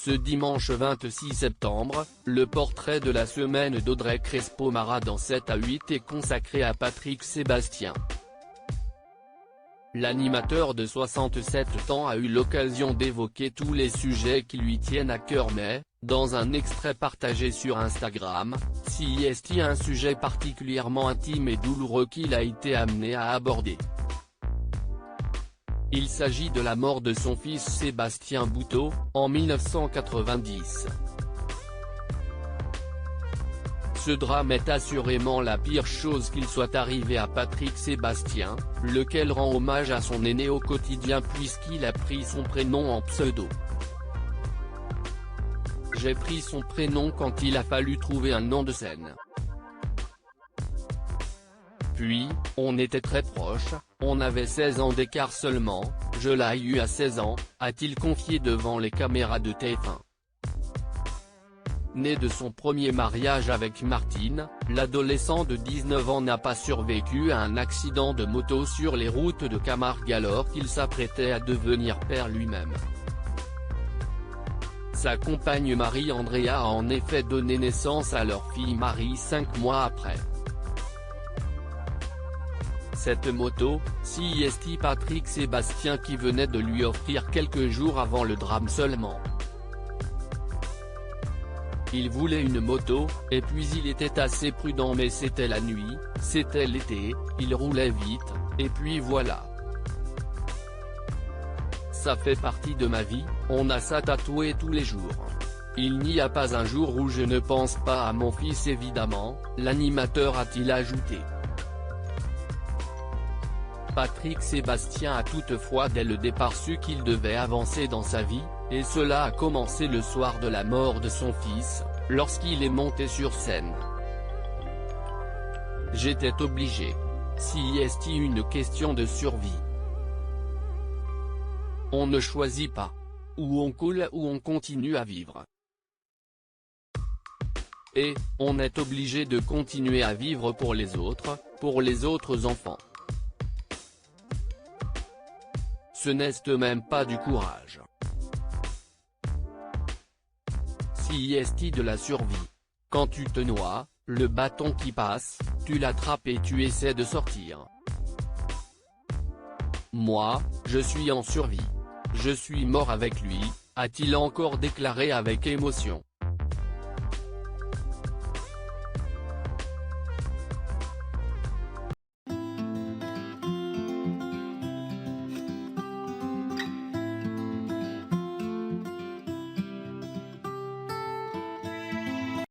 Ce dimanche 26 septembre, le portrait de la semaine d'Audrey Crespo-Mara dans 7 à 8 est consacré à Patrick Sébastien. L'animateur de 67 ans a eu l'occasion d'évoquer tous les sujets qui lui tiennent à cœur mais, dans un extrait partagé sur Instagram, est un sujet particulièrement intime et douloureux qu'il a été amené à aborder. Il s'agit de la mort de son fils Sébastien Bouteau, en 1990. Ce drame est assurément la pire chose qu'il soit arrivé à Patrick Sébastien, lequel rend hommage à son aîné au quotidien puisqu'il a pris son prénom en pseudo. J'ai pris son prénom quand il a fallu trouver un nom de scène. Puis, on était très proches, on avait 16 ans d'écart seulement, je l'ai eu à 16 ans, a-t-il confié devant les caméras de TF1. Né de son premier mariage avec Martine, l'adolescent de 19 ans n'a pas survécu à un accident de moto sur les routes de Camargue alors qu'il s'apprêtait à devenir père lui-même. Sa compagne Marie-Andrea a en effet donné naissance à leur fille Marie 5 mois après. Cette moto, Patrick Sébastien qui venait de lui offrir quelques jours avant le drame seulement. Il voulait une moto, et puis il était assez prudent mais c'était la nuit, c'était l'été, il roulait vite, et puis voilà. Ça fait partie de ma vie, on a ça tatoué tous les jours. Il n'y a pas un jour où je ne pense pas à mon fils évidemment, l'animateur a-t-il ajouté. Patrick Sébastien a toutefois dès le départ su qu'il devait avancer dans sa vie, et cela a commencé le soir de la mort de son fils, lorsqu'il est monté sur scène. J'étais obligé. C'est une question de survie. On ne choisit pas. Ou on coule ou on continue à vivre. Et, on est obligé de continuer à vivre pour les autres enfants. Ce n'est même pas du courage. De la survie. Quand tu te noies, le bâton qui passe, tu l'attrapes et tu essaies de sortir. Moi, je suis en survie. Je suis mort avec lui, a-t-il encore déclaré avec émotion.